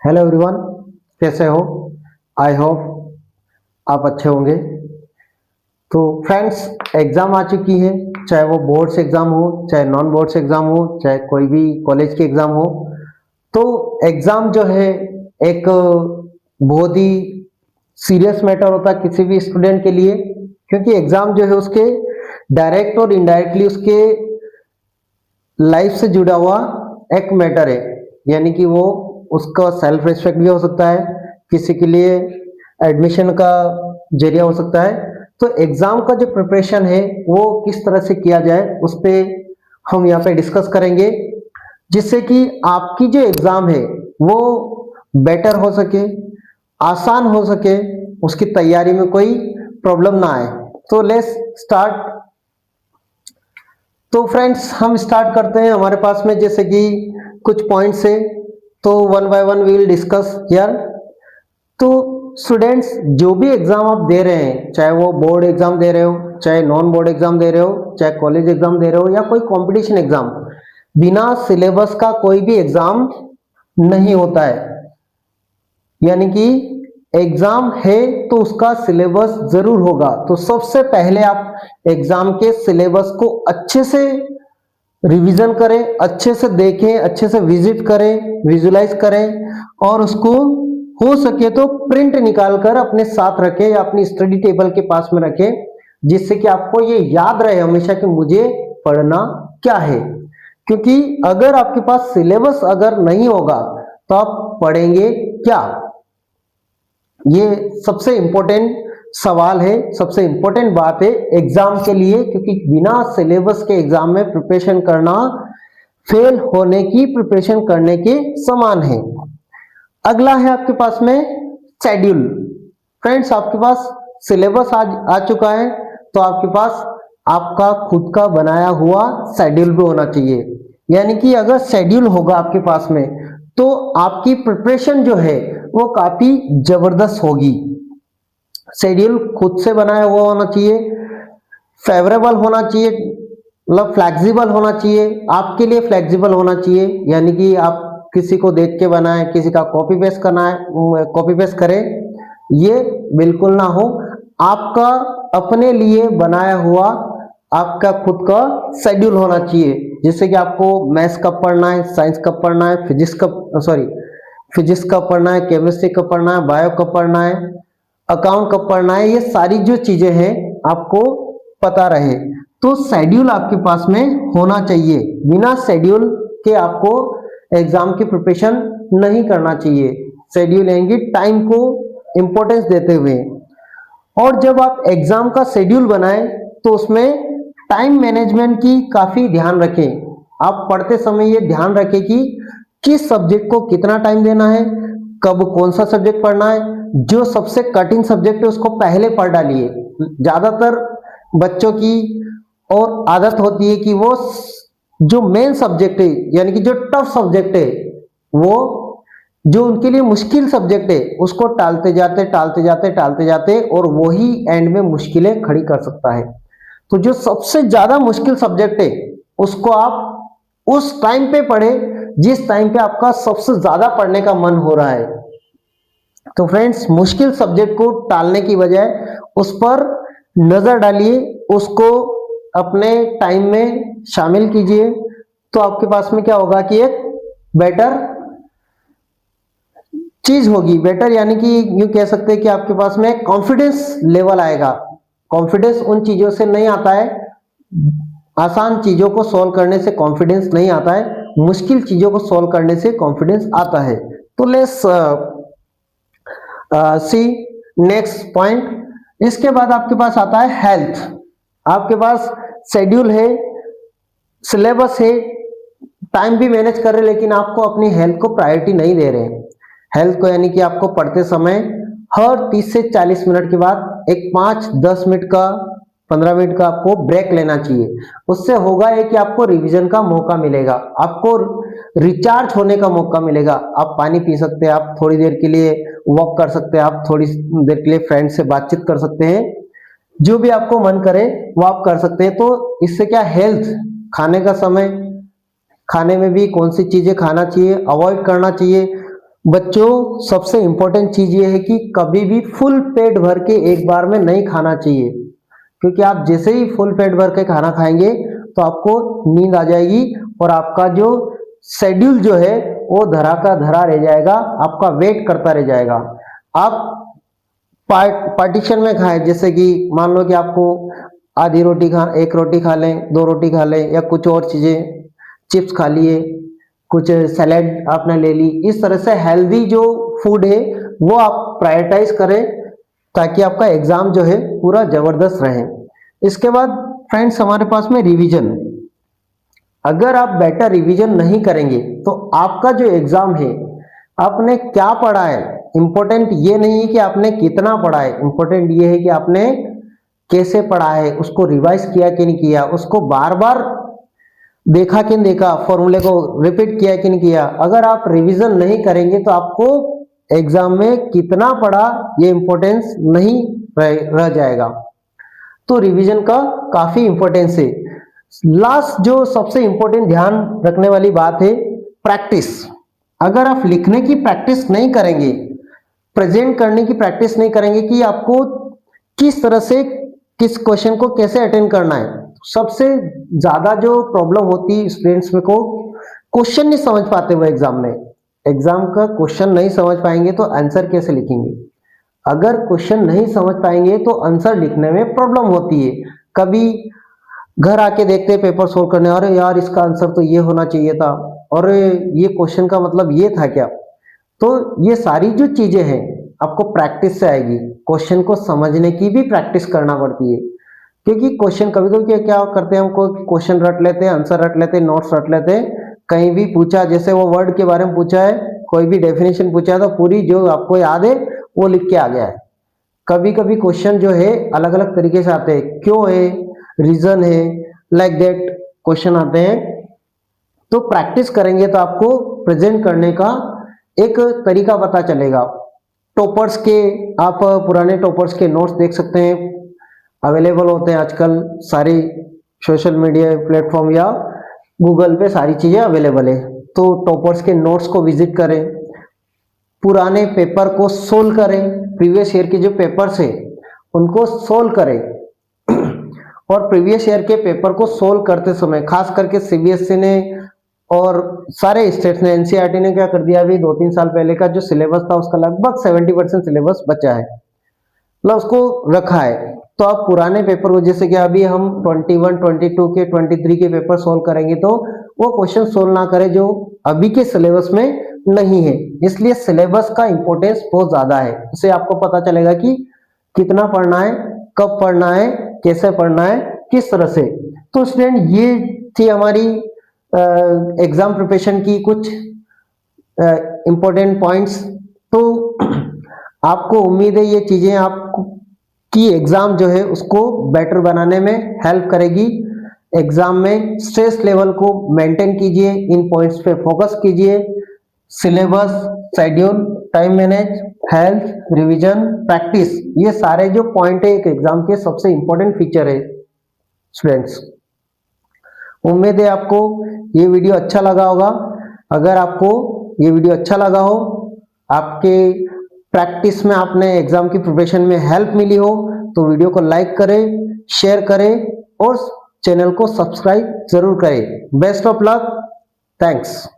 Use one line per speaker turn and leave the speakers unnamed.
Hello everyone, कैसे हो? I hope आप अच्छे होंगे। तो फ्रेंड्स, एग्ज़ाम आ चुकी है, चाहे वो बोर्ड्स एग्ज़ाम हो, चाहे नॉन बोर्ड्स एग्ज़ाम हो, चाहे कोई भी कॉलेज की एग्ज़ाम हो। तो एग्ज़ाम जो है एक बहुत ही सीरियस मैटर होता है किसी भी स्टूडेंट के लिए, क्योंकि एग्ज़ाम जो है उसके डायरेक्ट और इनडायरेक्टली उसके लाइफ से जुड़ा हुआ एक मैटर है। यानी कि वो उसका सेल्फ रिस्पेक्ट भी हो सकता है, किसी के लिए एडमिशन का जरिया हो सकता है। तो एग्जाम का जो प्रिपरेशन है वो किस तरह से किया जाए उस पे हम यहाँ पे डिस्कस करेंगे, जिससे कि आपकी जो एग्जाम है वो बेटर हो सके, आसान हो सके, उसकी तैयारी में कोई प्रॉब्लम ना आए। तो लेट्स स्टार्ट। तो फ्रेंड्स, हम स्टार्ट करते हैं। हमारे पास में जैसे कि कुछ पॉइंट्स है, तो one by one we will discuss here. तो स्टूडेंट्स, जो भी एग्जाम आप दे रहे हैं, चाहे वो बोर्ड एग्जाम दे रहे हो, चाहे नॉन बोर्ड एग्जाम दे रहे हो, चाहे कॉलेज एग्जाम दे रहे हो या कोई कंपटीशन एग्जाम, बिना सिलेबस का कोई भी एग्जाम नहीं होता है। यानी कि एग्जाम है तो उसका सिलेबस जरूर होगा। तो सबसे पहले आप एग्जाम के सिलेबस को अच्छे से रिवीजन करें, अच्छे से देखें, अच्छे से विजिट करें, विजुलाइज करें, और उसको हो सके तो प्रिंट निकाल कर अपने साथ रखें या अपनी स्टडी टेबल के पास में रखें, जिससे कि आपको ये याद रहे हमेशा कि मुझे पढ़ना क्या है। क्योंकि अगर आपके पास सिलेबस अगर नहीं होगा तो आप पढ़ेंगे क्या? ये सबसे इंपॉर्टेंट सवाल है, सबसे इंपॉर्टेंट बात है एग्जाम के लिए, क्योंकि बिना सिलेबस के एग्जाम में प्रिपरेशन करना फेल होने की प्रिपरेशन करने के समान है। अगला है आपके पास में शेड्यूल। फ्रेंड्स, आपके पास सिलेबस आज आ चुका है, तो आपके पास आपका खुद का बनाया हुआ शेड्यूल भी होना चाहिए। यानी कि अगर शेड्यूल होगा आपके पास में तो आपकी प्रिपरेशन जो है वो काफी जबरदस्त होगी। शेड्यूल खुद से बनाया हुआ होना चाहिए, फेवरेबल होना चाहिए, मतलब फ्लेक्सिबल होना चाहिए, आपके लिए फ्लेक्सिबल होना चाहिए। यानी कि आप किसी को देख के बनाए, किसी का कॉपी पेस्ट करना है, कॉपी पेस्ट करें, ये बिल्कुल ना हो। आपका अपने लिए बनाया हुआ आपका खुद का शेड्यूल होना चाहिए, जिससे कि आपको मैथ्स कब पढ़ना है, साइंस कब पढ़ना है, फिजिक्स कब पढ़ना है, केमिस्ट्री कब पढ़ना है, बायो कब पढ़ना है, अकाउंट कब पढ़ना है, ये सारी जो चीजें हैं आपको पता रहे। तो शेड्यूल आपके पास में होना चाहिए। बिना शेड्यूल के आपको एग्जाम की प्रिपरेशन नहीं करना चाहिए। शेड्यूल यानी टाइम को इंपॉर्टेंस देते हुए। और जब आप एग्जाम का शेड्यूल बनाएं तो उसमें टाइम मैनेजमेंट की काफी ध्यान रखें। आप पढ़ते समय ये ध्यान रखें कि किस सब्जेक्ट को कितना टाइम देना है, कब कौन सा सब्जेक्ट पढ़ना है। जो सबसे कठिन सब्जेक्ट है उसको पहले पढ़ डालिए। ज्यादातर बच्चों की और आदत होती है कि वो जो मेन सब्जेक्ट है, यानी कि जो टफ सब्जेक्ट है, वो जो उनके लिए मुश्किल सब्जेक्ट है, उसको टालते जाते और वही एंड में मुश्किलें खड़ी कर सकता है। तो जो सबसे ज्यादा मुश्किल सब्जेक्ट है उसको आप उस टाइम पे पढ़े जिस टाइम पे आपका सबसे ज्यादा पढ़ने का मन हो रहा है। तो फ्रेंड्स, मुश्किल सब्जेक्ट को टालने की बजाय उस पर नजर डालिए, उसको अपने टाइम में शामिल कीजिए। तो आपके पास में क्या होगा कि एक बेटर चीज होगी। बेटर यानी कि यूं कह सकते हैं कि आपके पास में कॉन्फिडेंस लेवल आएगा। कॉन्फिडेंस उन चीजों से नहीं आता है, आसान चीजों को सॉल्व करने से कॉन्फिडेंस नहीं आता है, मुश्किल चीजों को सॉल्व करने से कॉन्फिडेंस आता है। तो लेट्स सी नेक्स्ट पॉइंट। इसके बाद आपके पास आता है हेल्थ। आपके पास शेड्यूल है, सिलेबस है, टाइम भी मैनेज कर रहे हैं, लेकिन आपको अपनी हेल्थ को प्रायोरिटी नहीं दे रहे हैं। हेल्थ को यानी कि आपको पढ़ते समय हर 30 से 40 मिनट के बाद एक 5-10 मिनट का 15 मिनट का आपको ब्रेक लेना चाहिए। उससे होगा ये कि आपको रिवीजन का मौका मिलेगा, आपको रिचार्ज होने का मौका मिलेगा। आप पानी पी सकते हैं, आप थोड़ी देर के लिए वॉक कर सकते हैं, आप थोड़ी देर के लिए फ्रेंड से बातचीत कर सकते हैं, जो भी आपको मन करे वो आप कर सकते हैं। तो इससे क्या, हेल्थ, खाने का समय, खाने में भी कौन सी चीजें खाना चाहिए, अवॉइड करना चाहिए, बच्चों सबसे इंपॉर्टेंट चीज ये है कि कभी भी फुल पेट भर के एक बार में नहीं खाना चाहिए, क्योंकि आप जैसे ही फुल पेट भर के खाना खाएंगे तो आपको नींद आ जाएगी और आपका जो शेड्यूल जो है वो धरा का धरा रह जाएगा, आपका वेट करता रह जाएगा। आप पार्टीशन में खाएं, जैसे कि मान लो कि आपको आधी रोटी खा, एक रोटी खा लें, दो रोटी खा लें, या कुछ और चीजें, चिप्स खा लिए, कुछ सैलेड आपने ले ली। इस तरह से हेल्दी जो फूड है वो आप प्रायोरिटाइज करें ताकि आपका एग्जाम जो है पूरा जबरदस्त रहे। इसके बाद फ्रेंड्स हमारे पास में रिवीजन। अगर आप बेटर रिवीजन नहीं करेंगे तो आपका जो एग्जाम है, आपने क्या पढ़ा है, इंपॉर्टेंट ये नहीं है कि आपने कितना पढ़ा है, इंपॉर्टेंट ये है कि आपने कैसे पढ़ा है, उसको रिवाइज किया कि नहीं किया, उसको बार बार देखा कि नहीं देखा, फॉर्मूले को रिपीट किया कि नहीं किया। अगर आप रिवीजन नहीं करेंगे तो आपको एग्जाम में कितना पढ़ा ये इंपॉर्टेंस नहीं रह जाएगा। तो रिवीजन का काफी इंपॉर्टेंस है। लास्ट जो सबसे इंपॉर्टेंट ध्यान रखने वाली बात है, प्रैक्टिस। अगर आप लिखने की प्रैक्टिस नहीं करेंगे, प्रेजेंट करने की प्रैक्टिस नहीं करेंगे कि आपको किस तरह से किस क्वेश्चन को कैसे अटेंड करना है, सबसे ज्यादा जो प्रॉब्लम होती है स्टूडेंट्स में को क्वेश्चन नहीं समझ पाते वो एग्जाम में। एग्जाम का क्वेश्चन नहीं समझ पाएंगे तो आंसर कैसे लिखेंगे। अगर क्वेश्चन नहीं समझ पाएंगे तो आंसर लिखने में प्रॉब्लम होती है। कभी घर आके देखते हैं पेपर सोल्व करने, अरे यार इसका आंसर तो ये होना चाहिए था, और ये क्वेश्चन का मतलब ये था क्या। तो ये सारी जो चीजें हैं आपको प्रैक्टिस से आएगी। क्वेश्चन को समझने की भी प्रैक्टिस करना पड़ती है, क्योंकि क्वेश्चन कभी कभी क्या करते हैं, हमको क्वेश्चन रट लेते हैं, आंसर रट लेते हैं, नोट्स रट लेते हैं। कहीं भी पूछा, जैसे वो वर्ड के बारे में पूछा है, कोई भी डेफिनेशन पूछा है तो पूरी जो आपको याद है वो लिख के आ गया है। कभी कभी क्वेश्चन जो है अलग अलग तरीके से आते हैं, क्यों है, रीजन है, लाइक दैट क्वेश्चन आते हैं। तो प्रैक्टिस करेंगे तो आपको प्रेजेंट करने का एक तरीका पता चलेगा। टॉपर्स के, आप पुराने टॉपर्स के नोट्स देख सकते हैं, अवेलेबल होते हैं आजकल सारी सोशल मीडिया प्लेटफॉर्म या गूगल पे सारी चीजें अवेलेबल है। तो टॉपर्स के नोट्स को विजिट करें, पुराने पेपर को सोल्व करें, प्रीवियस ईयर के जो पेपर्स है उनको सोल्व करें। और प्रीवियस ईयर के पेपर को सोल्व करते समय खास करके सीबीएसई ने और सारे स्टेट्स ने, एनसीईआरटी ने क्या कर दिया, अभी 2-3 साल पहले का जो सिलेबस था उसका लगभग 70% सिलेबस बचा है, मतलब उसको रखा है। तो आप पुराने पेपर को, जैसे कि अभी हम 21, 22 के 23 के पेपर सोल्व करेंगे तो वो क्वेश्चन सोल्व ना करें जो अभी के सिलेबस में नहीं है। इसलिए सिलेबस का इंपॉर्टेंस बहुत ज्यादा है। इससे आपको पता चलेगा कि कितना पढ़ना है, कब पढ़ना है, कैसे पढ़ना है, किस तरह से। तो स्टूडेंट ये थी हमारी एग्जाम प्रिपरेशन की कुछ इंपॉर्टेंट पॉइंट्स। तो आपको उम्मीद है ये चीजें आपको की एग्जाम जो है उसको बेटर बनाने में हेल्प करेगी। एग्जाम में स्ट्रेस लेवल को मेंटेन कीजिए, इन पॉइंट्स पे फोकस कीजिए। Syllabus, schedule, time manage, health, revision, practice, ये सारे जो पॉइंट है एक एग्जाम के सबसे इंपॉर्टेंट फीचर है स्टूडेंट्स। उम्मीद है आपको ये वीडियो अच्छा लगा होगा। अगर आपको ये वीडियो अच्छा लगा हो, आपके प्रैक्टिस में, आपने एग्जाम की प्रिपरेशन में हेल्प मिली हो, तो वीडियो को लाइक करें, शेयर करें और चैनल को सब्सक्राइब जरूर करें। Best of luck, thanks.